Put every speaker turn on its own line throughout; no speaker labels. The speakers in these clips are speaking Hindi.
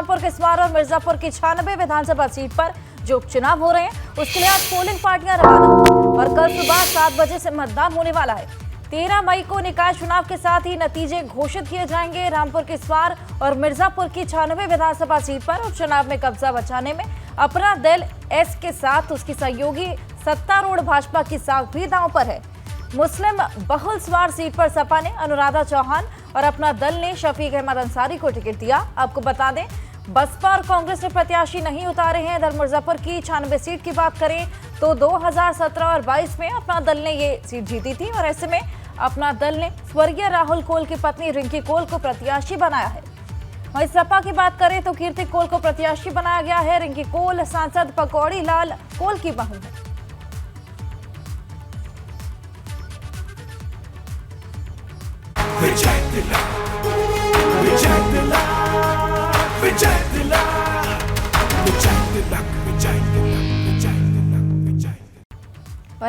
रामपुर किसवार और मिर्जापुर की 96 विधानसभा सीट पर जो उपचुनाव हो रहे हैं उसके लिए आज पोलिंग पार्टियां रवाना हुई और कल सुबह 7 बजे से मतदान होने वाला है। 13 मई को निकाय चुनाव के साथ ही नतीजे घोषित किए जाएंगे। रामपुर किसवार और मिर्जापुर की 96 विधानसभा सीट पर उपचुनाव में कब्जा बचाने में अपना दल एस के साथ उसकी सहयोगी सत्तारूढ़ भाजपा की साख भी दांव पर है। मुस्लिम बहुल स्वार सीट पर सपा ने अनुराधा चौहान और अपना दल ने शफीक अहमद अंसारी को टिकट दिया। आपको बता दें, बसपा और कांग्रेस ने प्रत्याशी नहीं उतारे हैं। इधर मिर्जापुर की 96 सीट की बात करें तो 2017 और 22 में अपना दल ने ये सीट जीती थी और ऐसे में अपना दल ने स्वर्गीय राहुल कोल की पत्नी रिंकी कोल को प्रत्याशी बनाया है। वहीं सपा की बात करें तो कीर्ति कोल को प्रत्याशी बनाया गया है। रिंकी कोल सांसद पकौड़ी लाल कोल की बहू है।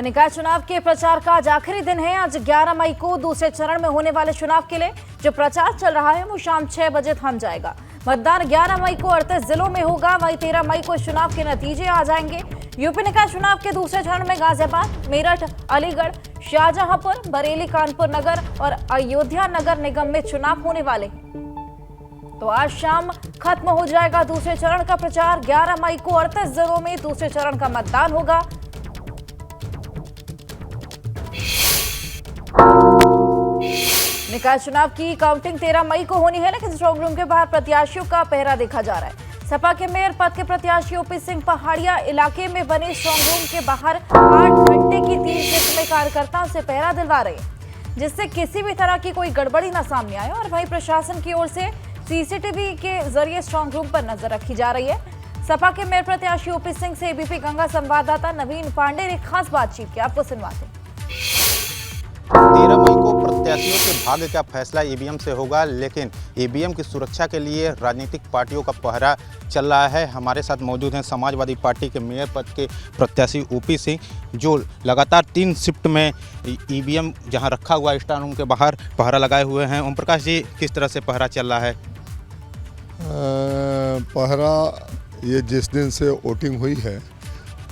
निकाय चुनाव के प्रचार का आज आखिरी दिन है। आज 11 मई को दूसरे चरण में होने वाले चुनाव के लिए जो प्रचार चल रहा है वो शाम 6 बजे थम जाएगा। मतदान 11 मई को 38 जिलों में होगा। वहीं 13 मई को चुनाव के नतीजे आ जाएंगे। यूपी निकाय चुनाव के दूसरे चरण में गाजियाबाद, मेरठ, अलीगढ़, शाहजहांपुर, बरेली, कानपुर नगर और अयोध्या नगर निगम में चुनाव होने वाले हैं। तो आज शाम खत्म हो जाएगा दूसरे चरण का प्रचार। 11 मई को 38 जिलों में दूसरे चरण का मतदान होगा। निकाय चुनाव की काउंटिंग 13 मई को होनी है, लेकिन स्ट्रांग रूम के बाहर प्रत्याशियों का पहरा देखा जा रहा है। सपा के मेयर पद के प्रत्याशी ओपी सिंह पहाड़िया इलाके में बने स्ट्रांग रूम के बाहर 8 घंटे की 3 शिफ्ट में कार्यकर्ताओं से पहरा दिलवा रहे हैं, जिससे किसी भी तरह की कोई गड़बड़ी न सामने आए। और वहीं प्रशासन की ओर से सीसीटीवी के जरिए स्ट्रांग रूम पर नजर रखी जा रही है। सपा के मेयर प्रत्याशी ओपी सिंह से एबीपी गंगा संवाददाता नवीन पांडे ने खास बातचीत की, आपको सुनवाते हैं।
13 मई को प्रत्याशियों के भाग्य का फैसला ईवीएम से होगा, लेकिन ईवीएम की सुरक्षा के लिए राजनीतिक पार्टियों का पहरा चल रहा है। हमारे साथ मौजूद हैं समाजवादी पार्टी के मेयर पद के प्रत्याशी ओपी सिंह, जो लगातार 3 शिफ्ट में ईवीएम जहां रखा हुआ स्ट्रांग रूम के बाहर पहरा लगाए हुए हैं। ओम प्रकाश जी, किस तरह से पहरा चल रहा है?
पहरा ये जिस दिन से वोटिंग हुई है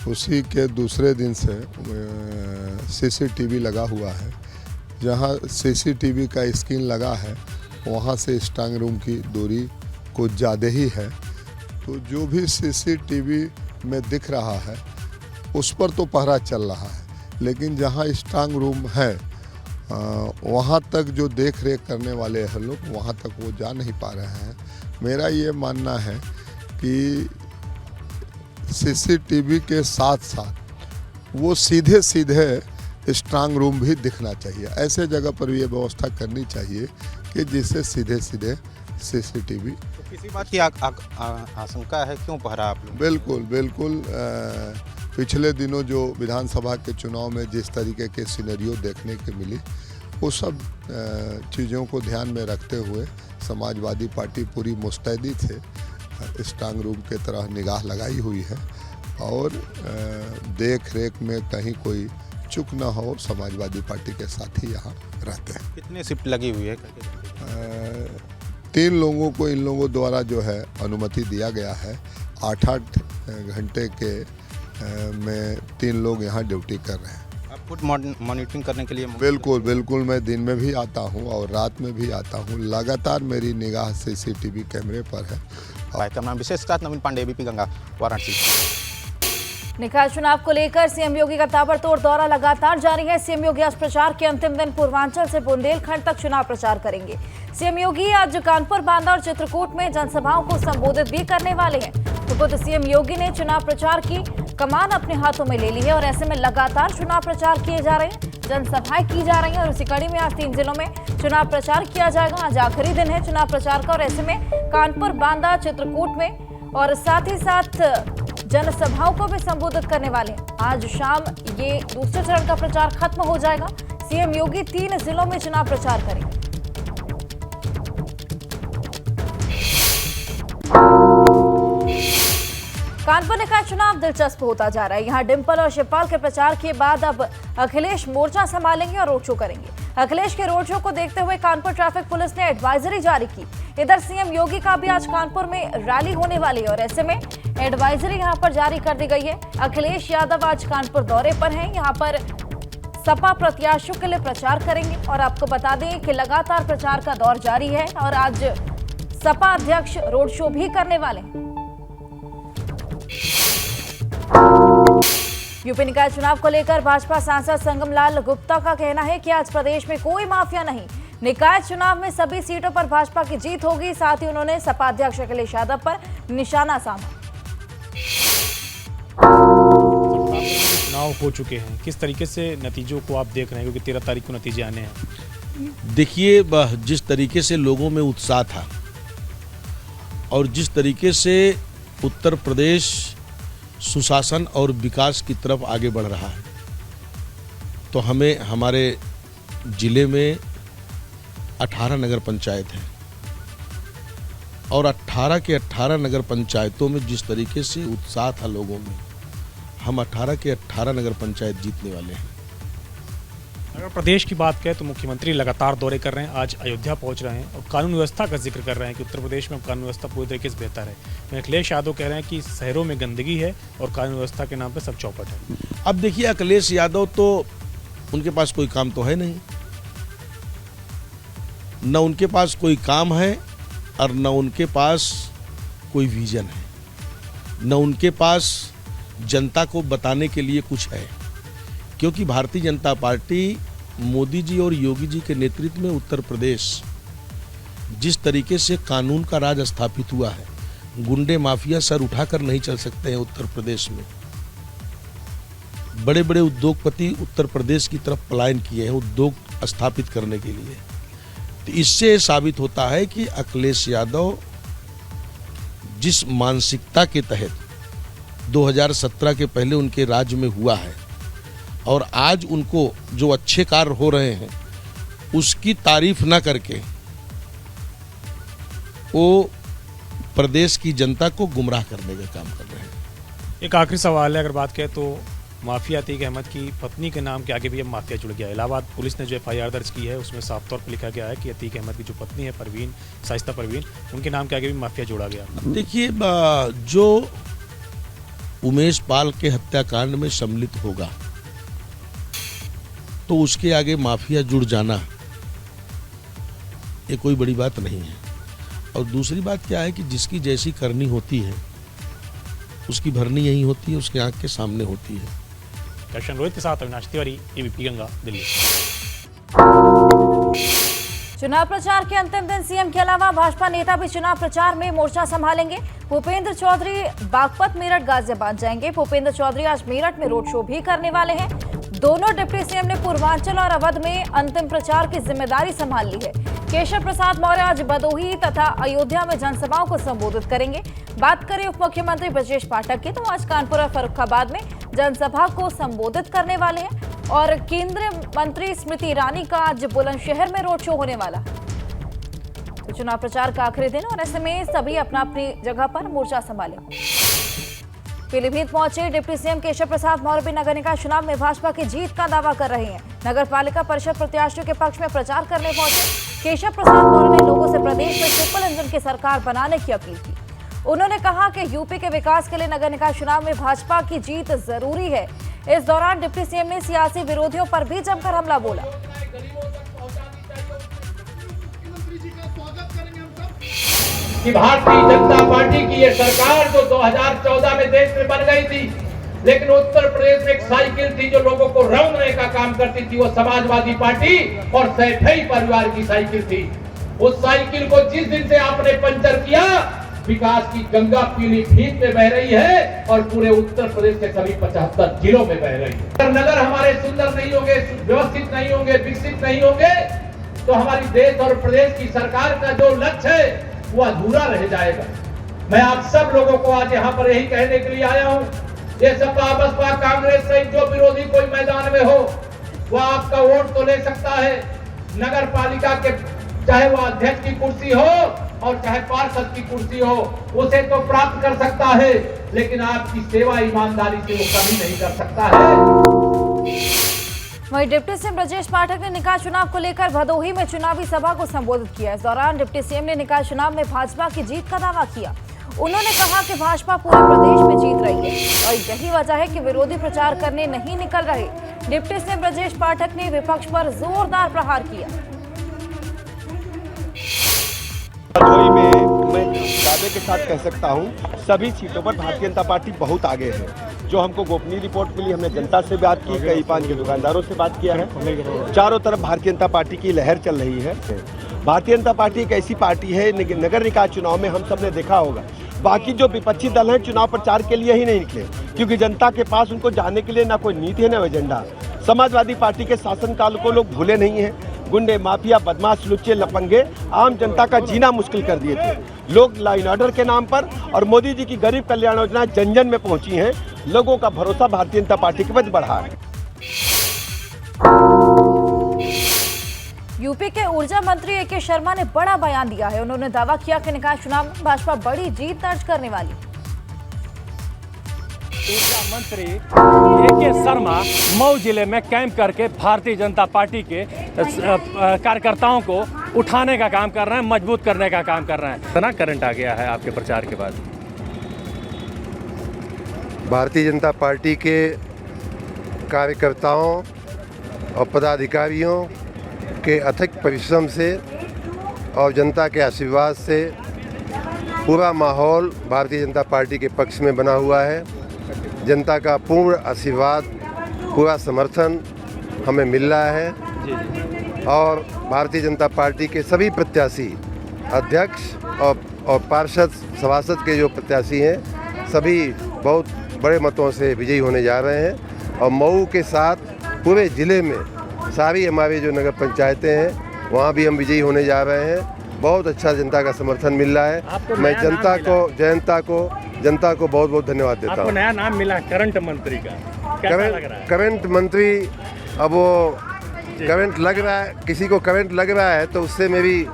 उसी के दूसरे दिन से सीसीटीवी लगा हुआ है। जहाँ सीसीटीवी का स्क्रीन लगा है वहाँ से स्ट्रांग रूम की दूरी कुछ ज़्यादा ही है। तो जो भी सीसीटीवी में दिख रहा है उस पर तो पहरा चल रहा है, लेकिन जहाँ स्ट्रांग रूम है वहाँ तक जो देख रेख करने वाले हैं लोग, वहाँ तक वो जा नहीं पा रहे हैं। मेरा ये मानना है कि सीसीटीवी के साथ साथ वो सीधे सीधे स्ट्रांग रूम भी दिखना चाहिए। ऐसे जगह पर ये व्यवस्था करनी चाहिए कि जिससे सीधे सीधे सीसीटीवी।
तो किसी बात की आशंका है? क्यों पहरा आप लोग?
बिल्कुल पिछले दिनों जो विधानसभा के चुनाव में जिस तरीके के सिनेरियो देखने के मिली, वो सब चीज़ों को ध्यान में रखते हुए समाजवादी पार्टी पूरी मुस्तैदी से स्ट्रांग रूम के तरह निगाह लगाई हुई है और देख रेख में कहीं कोई चुक न हो, समाजवादी पार्टी के साथ ही यहाँ रहते हैं।
कितने शिफ्ट लगी हुई है?
3 लोगों को इन लोगों द्वारा जो है अनुमति दिया गया है। 8-8 घंटे के में 3 लोग यहाँ ड्यूटी कर रहे हैं।
आप खुद मॉनिटरिंग करने के लिए?
बिल्कुल मैं दिन में भी आता हूँ और रात में भी आता हूँ। लगातार मेरी निगाह सीसीटीवी कैमरे पर है।
कैमरा विशेष साथ नवीन पांडे, एबीपी गंगा, वाराणसी।
निकाय चुनाव को लेकर सीएम योगी का ताबड़तोड़ दौरा लगातार जारी है। सीएम योगी आज प्रचार के अंतिम दिन पूर्वांचल से बुंदेलखंड तक चुनाव प्रचार करेंगे। सीएम योगी आज कानपुर, बांदा और चित्रकूट में जनसभाओं को संबोधित भी करने वाले हैं। तो खुद सीएम योगी ने चुनाव प्रचार की कमान अपने हाथों में ले ली है और ऐसे में लगातार चुनाव प्रचार किए जा रहे हैं, जनसभाएं की जा रही हैं और उसी कड़ी में आज 3 जिलों में चुनाव प्रचार किया जाएगा। आज आखिरी दिन है चुनाव प्रचार का और ऐसे में कानपुर, बांदा, चित्रकूट में और साथ ही साथ जनसभाओं को भी संबोधित करने वाले हैं। आज शाम ये दूसरे चरण का प्रचार खत्म हो जाएगा। सीएम योगी 3 जिलों में चुनाव प्रचार करेंगे। कानपुर निकाय चुनाव दिलचस्प होता जा रहा है। यहाँ डिंपल और शिवपाल के प्रचार के बाद अब अखिलेश मोर्चा संभालेंगे और रोड शो करेंगे। अखिलेश के रोड शो को देखते हुए कानपुर ट्रैफिक पुलिस ने एडवाइजरी जारी की। इधर सीएम योगी का भी आज कानपुर में रैली होने वाली है और ऐसे में एडवाइजरी यहाँ पर जारी कर दी गई है। अखिलेश यादव आज कानपुर दौरे पर हैं। यहाँ पर सपा प्रत्याशियों के लिए प्रचार करेंगे और आपको बता दें कि लगातार प्रचार का दौर जारी है और आज सपा अध्यक्ष रोड शो भी करने वाले हैं। यूपी निकाय चुनाव को लेकर भाजपा सांसद संगमलाल गुप्ता का कहना है कि आज प्रदेश में कोई माफिया नहीं, निकाय चुनाव में सभी सीटों पर भाजपा की जीत होगी। साथ ही उन्होंने सपा अध्यक्ष अखिलेश यादव पर निशाना साधा।
चुनाव हो चुके हैं, किस तरीके से नतीजों को आप देख रहे हैं, क्योंकि 13 तारीख को नतीजे आने हैं।
देखिए, जिस तरीके से लोगों में उत्साह था और जिस तरीके से उत्तर प्रदेश सुशासन और विकास की तरफ आगे बढ़ रहा है, तो हमें हमारे जिले में 18 नगर पंचायत हैं और 18 के 18 नगर पंचायतों में जिस तरीके से उत्साह था लोगों में, हम 18 के 18 नगर पंचायत जीतने वाले हैं।
अगर प्रदेश की बात करें तो मुख्यमंत्री लगातार दौरे कर रहे हैं, आज अयोध्या पहुंच रहे हैं और कानून व्यवस्था का जिक्र कर रहे हैं कि उत्तर प्रदेश में कानून व्यवस्था पूरी तरीके से बेहतर है। अखिलेश यादव कह रहे हैं कि शहरों में गंदगी है और कानून व्यवस्था के नाम पर सब चौपट है।
अब देखिए, अखिलेश यादव तो उनके पास कोई काम तो है नहीं, न उनके पास कोई काम है और न उनके पास कोई विजन है, न उनके पास जनता को बताने के लिए कुछ है। क्योंकि भारतीय जनता पार्टी मोदी जी और योगी जी के नेतृत्व में उत्तर प्रदेश जिस तरीके से कानून का राज स्थापित हुआ है, गुंडे माफिया सर उठाकर नहीं चल सकते हैं उत्तर प्रदेश में। बड़े बड़े उद्योगपति उत्तर प्रदेश की तरफ पलायन किए हैं उद्योग स्थापित करने के लिए। तो इससे साबित होता है कि अखिलेश यादव जिस मानसिकता के तहत 2017 के पहले उनके राज्य में हुआ है और आज उनको जो अच्छे कार्य हो रहे हैं उसकी तारीफ ना करके वो प्रदेश की जनता को गुमराह करने का काम कर रहे हैं।
एक आखिरी सवाल है, अगर बात करें तो माफिया अतीक अहमद की पत्नी के नाम के आगे भी अब माफिया जुड़ गया है। इलाहाबाद पुलिस ने जो FIR दर्ज की है उसमें साफ तौर पर लिखा गया है कि अतीक अहमद की जो पत्नी है परवीन, शाइस्ता परवीन, उनके नाम के आगे भी माफिया जोड़ा गया।
देखिए, जो उमेश पाल के हत्याकांड में सम्मिलित होगा तो उसके आगे माफिया जुड़ जाना ये कोई बड़ी बात नहीं है। और दूसरी बात क्या है कि जिसकी जैसी करनी होती है उसकी भरनी यही होती है, उसके आंख के सामने होती है।
दर्शन रोहित के साथ अविनाश तिवारी, ABP गंगा, दिल्ली।
चुनाव प्रचार के अंतिम दिन सीएम के अलावा भाजपा नेता भी चुनाव प्रचार में मोर्चा संभालेंगे। भूपेंद्र चौधरी बागपत, मेरठ, गाजियाबाद जाएंगे। भूपेंद्र चौधरी आज मेरठ में रोड शो भी करने वाले हैं। दोनों डिप्टी सीएम ने पूर्वांचल और अवध में अंतिम प्रचार की जिम्मेदारी संभाल ली है। केशव प्रसाद मौर्य आज भदोही तथा अयोध्या में जनसभाओं को संबोधित करेंगे। बात करें उप मुख्यमंत्री ब्रजेश पाठक की, तो आज कानपुर और फर्रुखाबाद में जनसभा को संबोधित करने वाले हैं और केंद्रीय मंत्री स्मृति ईरानी का आज बुलंदशहर में रोड शो होने वाला है। तो चुनाव प्रचार का आखिरी दिन और ऐसे में सभी अपना अपनी जगह पर मोर्चा संभाले। पीलीभीत पहुंचे डिप्टी सीएम केशव प्रसाद मौर्य भी नगर निकाय चुनाव में भाजपा की जीत का दावा कर रहे हैं। नगर पालिका परिषद प्रत्याशियों के पक्ष में प्रचार करने पहुंचे केशव प्रसाद मौर्य ने लोगों से प्रदेश में ट्रिपल इंजन की सरकार बनाने की अपील की। उन्होंने कहा कि यूपी के विकास के लिए नगर निकाय चुनाव में भाजपा की जीत जरूरी है। इस दौरान डिप्टी सीएम ने सियासी विरोधियों पर भी जमकर हमला बोला।
कि भारतीय जनता पार्टी की ये सरकार जो 2014 में देश में बन गई थी, लेकिन उत्तर प्रदेश में एक साइकिल थी जो लोगों को रौंदने का काम करती थी, वो समाजवादी पार्टी और सैफई परिवार की साइकिल थी। उस साइकिल को जिस दिन से आपने पंचर किया, विकास की गंगा पीलीभीत में बह रही है और पूरे उत्तर प्रदेश के सभी 75 जिलों में बह रही है। नगर हमारे सुंदर नहीं होंगे, व्यवस्थित नहीं होंगे, विकसित नहीं होंगे, तो हमारी देश और प्रदेश की सरकार का जो लक्ष्य है वो अधूरा रह जाएगा। मैं आप सब लोगों को आज यहाँ पर यही कहने के लिए आया हूँ, ये सपा बसपा कांग्रेस सहित जो विरोधी कोई मैदान में हो वो आपका वोट तो ले सकता है, नगर पालिका के चाहे वह अध्यक्ष की कुर्सी हो और चाहे पार्षद की कुर्सी हो, उसे तो प्राप्त कर सकता है, लेकिन आपकी सेवा ईमानदारी से वो कभी नहीं कर सकता है।
वहीं डिप्टी सीएम ब्रजेश पाठक ने निकाय चुनाव को लेकर भदोही में चुनावी सभा को संबोधित किया। इस दौरान डिप्टी सीएम ने निकाय चुनाव में भाजपा की जीत का दावा किया। उन्होंने कहा कि भाजपा पूरे प्रदेश में जीत रही है और यही वजह है कि विरोधी प्रचार करने नहीं निकल रहे। डिप्टी सीएम ब्रजेश पाठक ने विपक्ष पर जोरदार प्रहार किया।
भदोही में मैं दावे के साथ कह सकता हूं, सभी सीटों पर भारतीय जनता पार्टी बहुत आगे है। जो हमको गोपनीय रिपोर्ट मिली, हमने जनता से बात की, कई पान के दुकानदारों से बात किया है। चारों तरफ भारतीय जनता पार्टी की लहर चल रही है। भारतीय जनता पार्टी एक ऐसी पार्टी है, नगर निकाय चुनाव में हम सब ने देखा होगा, बाकी जो विपक्षी दल हैं चुनाव प्रचार के लिए ही नहीं निकले, क्योंकि जनता के पास उनको जाने के लिए ना कोई नीति है ना एजेंडा। समाजवादी पार्टी के शासनकाल को लोग भूले नहीं हैं। गुंडे, माफिया, बदमाश, लुच्चे, लफंगे आम जनता का जीना मुश्किल कर दिए थे। लोग लॉ एंड ऑर्डर के नाम पर और मोदी जी की गरीब कल्याण योजना जन जन में पहुंची हैं। लोगों का भरोसा भारतीय जनता पार्टी के प्रति बढ़ा है।
यूपी के ऊर्जा मंत्री ए.के. शर्मा ने बड़ा बयान दिया है। उन्होंने दावा किया कि निकाय चुनाव में भाजपा बड़ी जीत दर्ज करने वाली।
ऊर्जा मंत्री ए.के. शर्मा मऊ जिले में कैंप करके भारतीय जनता पार्टी के कार्यकर्ताओं को उठाने का काम कर रहे हैं, मजबूत करने का काम कर रहे हैं। इतना करंट आ गया है आपके प्रचार के बाद।
भारतीय जनता पार्टी के कार्यकर्ताओं और पदाधिकारियों के अथक परिश्रम से और जनता के आशीर्वाद से पूरा माहौल भारतीय जनता पार्टी के पक्ष में बना हुआ है। जनता का पूर्ण आशीर्वाद, पूरा समर्थन हमें मिल रहा है और भारतीय जनता पार्टी के सभी प्रत्याशी, अध्यक्ष और पार्षद, सभासद के जो प्रत्याशी हैं, सभी बहुत बड़े मतों से विजयी होने जा रहे हैं। और मऊ के साथ पूरे ज़िले में सारी हमारी जो नगर पंचायतें हैं वहाँ भी हम विजयी होने जा रहे हैं। बहुत अच्छा जनता का समर्थन मिल रहा है। मैं जनता को बहुत बहुत धन्यवाद देता हूँ।
आपको नया नाम मिला करंट मंत्री का, कैसा लग रहा है?
करंट मंत्री, अब वो करंट लग रहा है, किसी को करंट लग रहा है तो उससे मेरी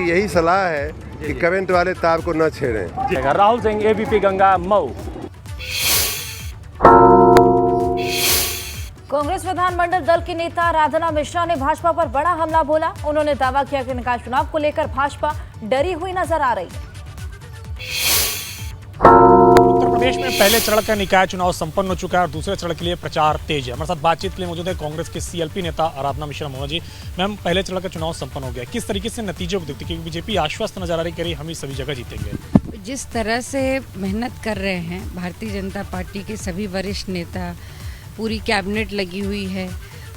यही सलाह है कि करंट वाले तार को न छेड़ें।
राहुल सिंह, एबीपी गंगा, मऊ।
कांग्रेस विधानमंडल दल की नेता राधना मिश्रा ने भाजपा पर बड़ा हमला बोला। उन्होंने दावा किया कि निकाय चुनाव को लेकर भाजपा डरी हुई नजर आ रही है।
उत्तर प्रदेश में पहले चरण का निकाय चुनाव संपन्न हो चुका है और दूसरे चरण के लिए प्रचार तेज है। हमारे साथ बातचीत के लिए मौजूद है कांग्रेस के सीएलपी नेता राधना मिश्रा। मोहन जी, मैम, पहले चरण का चुनाव संपन्न हो गया, किस तरीके से नतीजों को देखते हैं? क्योंकि बीजेपी आश्वस्त नजर आ रही, कह रही हम ही सभी जगह जीतेंगे।
जिस तरह से मेहनत कर रहे हैं भारतीय जनता पार्टी के सभी वरिष्ठ नेता, पूरी कैबिनेट लगी हुई है,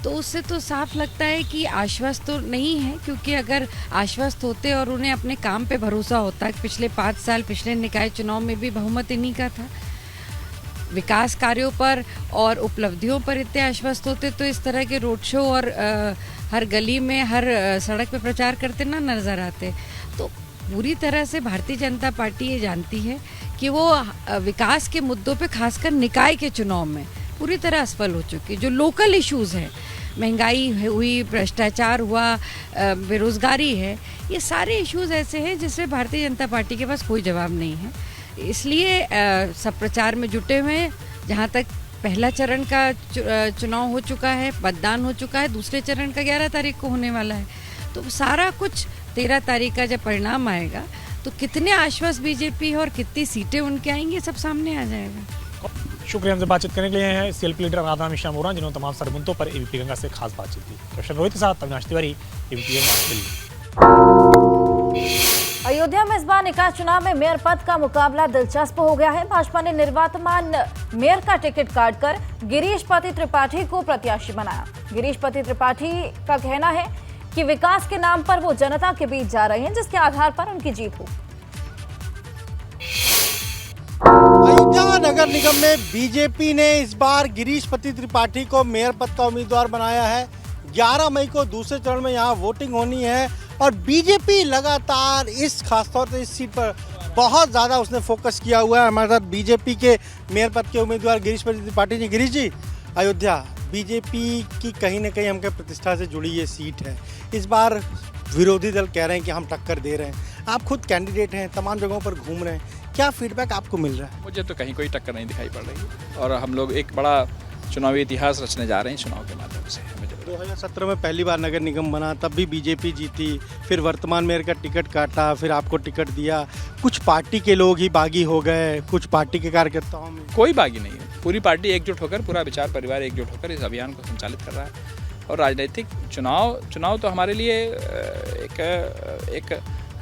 तो उससे तो साफ लगता है कि आश्वस्त तो नहीं है। क्योंकि अगर आश्वस्त होते और उन्हें अपने काम पे भरोसा होता, पिछले 5 साल पिछले निकाय चुनाव में भी बहुमत इन्हीं का था, विकास कार्यों पर और उपलब्धियों पर इतने आश्वस्त होते तो इस तरह के रोड शो और हर गली में, हर सड़क पे प्रचार करते ना नजर आते। तो पूरी तरह से भारतीय जनता पार्टी ये जानती है कि वो विकास के मुद्दों पे, खासकर निकाय के चुनाव में पूरी तरह असफल हो चुकी। जो लोकल इश्यूज़ हैं, महंगाई हुई, भ्रष्टाचार हुआ, बेरोज़गारी है, ये सारे इश्यूज़ ऐसे हैं जिसमें भारतीय जनता पार्टी के पास कोई जवाब नहीं है। इसलिए सब प्रचार में जुटे हुए हैं। जहाँ तक पहला चरण का चुनाव हो चुका है, मतदान हो चुका है, दूसरे चरण का 11 तारीख को होने वाला है। तो सारा कुछ 13 तारीख का जब परिणाम आएगा तो कितने आश्वस्त बीजेपी और कितनी सीटें उनके आएंगी, सब सामने आ जाएगा।
शुक्रिया हमसे बातचीत करने के लिए हैं सीएलपी लीडर राधना मिश्रा मोहरा, जिन्होंने तमाम सारे मुद्दों पर एबीपी गंगा से खास बातचीत की। कैप्टन रोहित के साथ अविनाश तिवारी, एबीपी गंगा, दिल्ली।
अयोध्या में इस बार निकाय चुनाव में मेयर पद का मुकाबला दिलचस्प हो गया है। भाजपा ने निर्वातमान मेयर का टिकट काटकर गिरीश पति त्रिपाठी को प्रत्याशी बनाया। गिरीश पति त्रिपाठी का कहना है कि विकास के नाम पर वो जनता के बीच जा रहे हैं, जिसके आधार पर उनकी जीत हो।
अयोध्या नगर निगम में बीजेपी ने इस बार गिरीश पति त्रिपाठी को मेयर पद का उम्मीदवार बनाया है। 11 मई को दूसरे चरण में यहाँ वोटिंग होनी है और बीजेपी लगातार खासतौर से इस सीट पर बहुत ज़्यादा उसने फोकस किया हुआ है। हमारे साथ बीजेपी के मेयर पद के उम्मीदवार गिरीश पति त्रिपाठी जी। गिरीश जी, अयोध्या बीजेपी की कहीं ना कहीं हमके प्रतिष्ठा से जुड़ी ये सीट है। इस बार विरोधी दल कह रहे हैं कि हम टक्कर दे रहे हैं, आप खुद कैंडिडेट हैं, तमाम जगहों पर घूम रहे हैं, क्या फीडबैक आपको मिल रहा है?
मुझे तो कहीं कोई टक्कर नहीं दिखाई पड़ रही और हम लोग एक बड़ा चुनावी इतिहास रचने जा रहे हैं चुनाव के माध्यम से।
2017 में पहली बार नगर निगम बना, तब भी बीजेपी जीती, फिर वर्तमान मेयर का टिकट काटा, फिर आपको टिकट दिया, कुछ पार्टी के लोग ही बागी हो गए, कुछ पार्टी के कार्यकर्ताओं में
कोई बागी नहीं है, पूरी पार्टी एकजुट होकर, पूरा विचार परिवार एकजुट होकर इस अभियान को संचालित कर रहा है। और राजनीतिक चुनाव तो हमारे लिए एक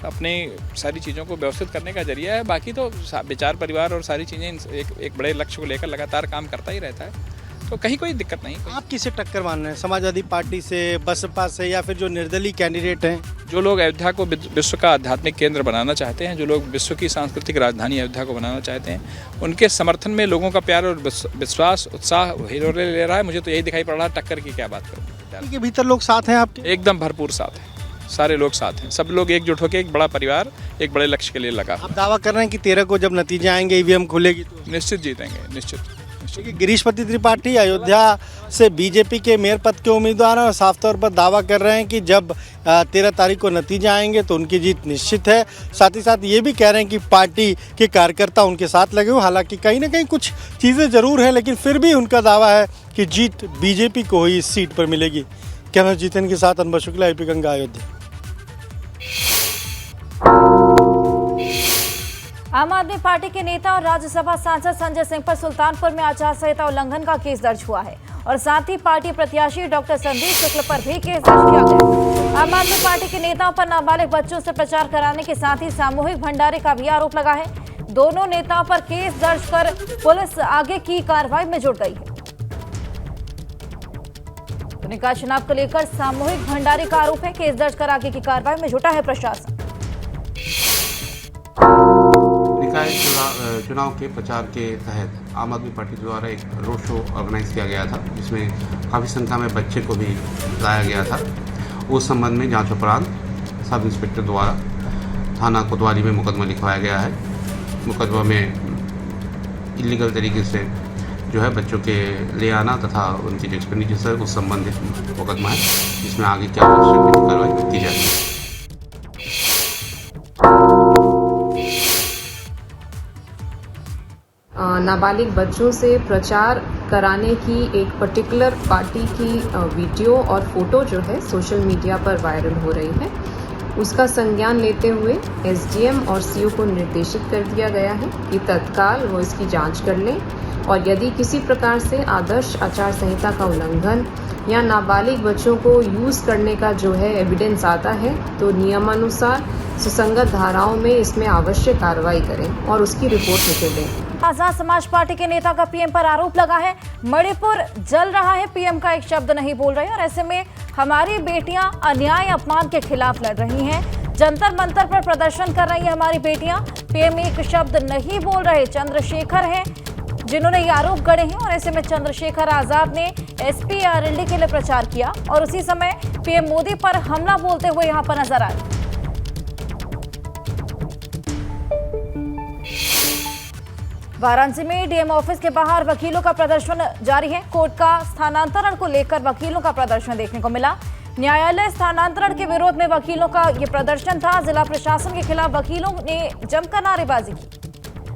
अपनी सारी चीज़ों को व्यवस्थित करने का जरिया है। बाकी तो विचार परिवार और सारी चीज़ें एक बड़े लक्ष्य को लेकर लगातार काम करता ही रहता है, तो कहीं कोई दिक्कत नहीं।
आप किसे टक्कर मान रहे हैं, समाजवादी पार्टी से, बसपा से, या फिर जो निर्दलीय कैंडिडेट हैं?
जो लोग अयोध्या को विश्व का आध्यात्मिक केंद्र बनाना चाहते हैं, जो लोग विश्व की सांस्कृतिक राजधानी अयोध्या को बनाना चाहते हैं, उनके समर्थन में लोगों का प्यार और विश्वास उत्साह हीरो ले रहा है। मुझे तो यही दिखाई पड़ रहा है, टक्कर की क्या बात करूँ।
के भीतर लोग साथ हैं आपके?
एकदम भरपूर साथ हैं, सारे लोग साथ हैं, सब लोग एकजुट होकर एक बड़ा परिवार एक बड़े लक्ष्य के लिए लगा।
आप दावा कर रहे हैं कि 13 को जब नतीजे आएंगे, ईवीएम खुलेगी तो
निश्चित जीतेंगे, निश्चित।
गिरीशपति त्रिपाठी अयोध्या से बीजेपी के मेयर पद के उम्मीदवार हैं और साफ तौर पर दावा कर रहे हैं कि जब 13 तारीख को नतीजे आएंगे तो उनकी जीत निश्चित है। साथ ही साथ ये भी कह रहे हैं कि पार्टी के कार्यकर्ता उनके साथ लगे हुए, हालांकि कहीं ना कहीं कुछ चीज़ें ज़रूर हैं, लेकिन फिर भी उनका दावा है कि जीत बीजेपी को ही इस सीट पर मिलेगी। कैमरा जीतन के साथ अनवर शुक्ला, एपी गंगा, अयोध्या।
आम आदमी पार्टी के नेता और राज्यसभा सांसद संजय सिंह पर सुल्तानपुर में आचार संहिता उल्लंघन का केस दर्ज हुआ है और साथ ही पार्टी प्रत्याशी डॉक्टर संदीप शुक्ल पर भी केस दर्ज किया गया। आम आदमी पार्टी के नेताओं पर नाबालिग बच्चों से प्रचार कराने के साथ ही सामूहिक भंडारे का भी आरोप लगा है। दोनों नेताओं पर केस दर्ज कर पुलिस आगे की कार्रवाई में जुट गई है। तो निकाय चुनाव को लेकर सामूहिक भंडारे का आरोप है, केस दर्ज कर आगे की कार्रवाई में जुटा है प्रशासन।
निकाय चुनाव के प्रचार के तहत आम आदमी पार्टी द्वारा एक रोड शो ऑर्गेनाइज किया गया था, जिसमें काफ़ी संख्या में बच्चे को भी लाया गया था। उस संबंध में जांच उपरांत सब इंस्पेक्टर द्वारा थाना कोतवाली में मुकदमा लिखवाया गया है। मुकदमा में इलीगल तरीके से जो है बच्चों के ले आना तथा उनकी जो एक्सपेंडिचर है उस संबंधित मुकदमा है, जिसमें आगे क्या आवश्यक कार्रवाई की जाएगी।
नाबालिग बच्चों से प्रचार कराने की एक पर्टिकुलर पार्टी की वीडियो और फोटो जो है सोशल मीडिया पर वायरल हो रही है, उसका संज्ञान लेते हुए एसडीएम और सीओ को निर्देशित कर दिया गया है कि तत्काल वो इसकी जांच कर लें और यदि किसी प्रकार से आदर्श आचार संहिता का उल्लंघन या नाबालिग बच्चों को यूज़ करने का जो है एविडेंस आता है तो नियमानुसार सुसंगत धाराओं में इसमें आवश्यक कार्रवाई करें और उसकी रिपोर्ट मुझे दें।
आजाद समाज पार्टी के नेता का पीएम पर आरोप लगा है, मणिपुर जल रहा है, पीएम का एक शब्द नहीं बोल रहे और ऐसे में हमारी बेटियां अन्याय अपमान के खिलाफ लड़ रही हैं। जंतर मंतर पर प्रदर्शन कर रही हैं हमारी बेटियां, पीएम एक शब्द नहीं बोल रहे। चंद्रशेखर हैं जिन्होंने ये आरोप गढ़े हैं और ऐसे में चंद्रशेखर आजाद ने एसपी आरएलडी के लिए प्रचार किया और उसी समय पीएम मोदी पर हमला बोलते हुए यहां पर नजर आए। वाराणसी में डीएम ऑफिस के बाहर वकीलों का प्रदर्शन जारी है। कोर्ट का स्थानांतरण को लेकर वकीलों का प्रदर्शन देखने को मिला। न्यायालय स्थानांतरण के विरोध में वकीलों का ये प्रदर्शन था। जिला प्रशासन के खिलाफ वकीलों ने जमकर नारेबाजी की।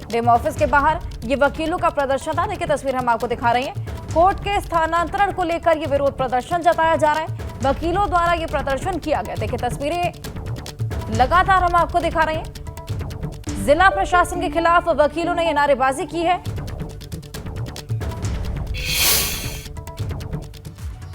डीएम ऑफिस के बाहर ये वकीलों का प्रदर्शन था। देखिए तस्वीर हम आपको दिखा रहे हैं। कोर्ट के स्थानांतरण को लेकर ये विरोध प्रदर्शन जताया जा रहा है, वकीलों द्वारा ये प्रदर्शन किया गया। देखिए तस्वीरें लगातार हम आपको दिखा रहे हैं। जिला प्रशासन के खिलाफ वकीलों ने यह नारेबाजी की है।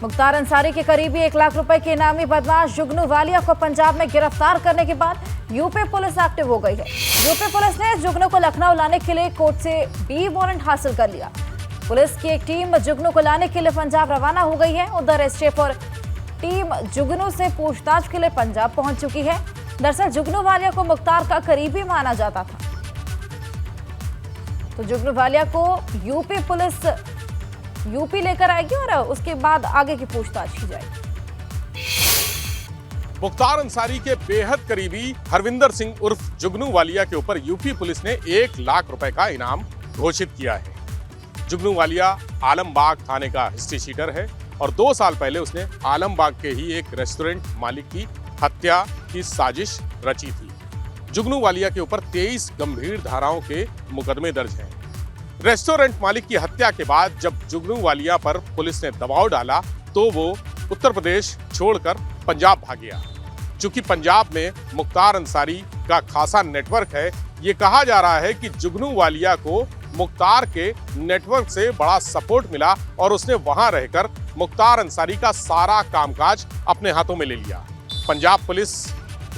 मुख्तार अंसारी के करीबी 1 लाख रुपए के इनामी बदमाश जुगनू वालिया को पंजाब में गिरफ्तार करने के बाद यूपी पुलिस एक्टिव हो गई है। यूपी पुलिस ने जुगनू को लखनऊ लाने के लिए कोर्ट से बी वारंट हासिल कर लिया। पुलिस की एक टीम जुगनू को लाने के लिए पंजाब रवाना हो गई है। उधर एसटीएफ और टीम जुगनू से पूछताछ के लिए पंजाब पहुंच चुकी है। दरअसल जुगनू वालिया को मुख्तार का करीबी माना जाता था, तो जुगनू वालिया को यूपी पुलिस यूपी लेकर आएगी और उसके बाद आगे की पूछताछ की जाएगी।
मुख्तार अंसारी के बेहद करीबी हरविंदर सिंह उर्फ जुगनू वालिया के ऊपर यूपी पुलिस ने 1 लाख रुपए का इनाम घोषित किया है। जुगनू वालिया आलमबाग थाने का हिस्ट्री शीटर है और 2 साल पहले उसने आलमबाग के ही एक रेस्टोरेंट मालिक की हत्या की साजिश रची थी। जुगनू वालिया के ऊपर 23 गंभीर धाराओं के मुकदमे दर्ज हैं। रेस्टोरेंट मालिक की हत्या के बाद जब जुगनू वालिया पर पुलिस ने दबाव डाला तो वो उत्तर प्रदेश छोड़कर पंजाब भाग गया। चूंकि पंजाब में मुख्तार अंसारी का खासा नेटवर्क है, ये कहा जा रहा है कि जुगनू वालिया को मुख्तार के नेटवर्क से बड़ा सपोर्ट मिला और उसने वहां रहकर मुख्तार अंसारी का सारा कामकाज अपने हाथों में ले लिया। पंजाब पुलिस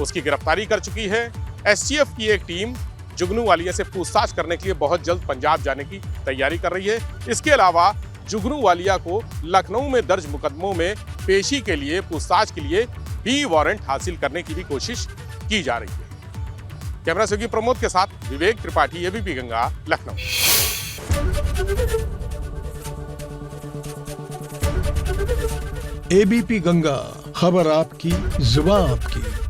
उसकी गिरफ्तारी कर चुकी है। एसटीएफ की एक टीम जुगनू वालिया से पूछताछ करने के लिए बहुत जल्द पंजाब जाने की तैयारी कर रही है। इसके अलावा जुगनू वालिया को लखनऊ में दर्ज मुकदमों में पेशी के लिए पूछताछ के लिए भी वारंट हासिल करने की भी कोशिश की जा रही है। कैमरा सहयोगी प्रमोद के साथ विवेक त्रिपाठी, एबीपी गंगा, लखनऊ।
एबीपी गंगा, खबर आपकी, जुबान आपकी।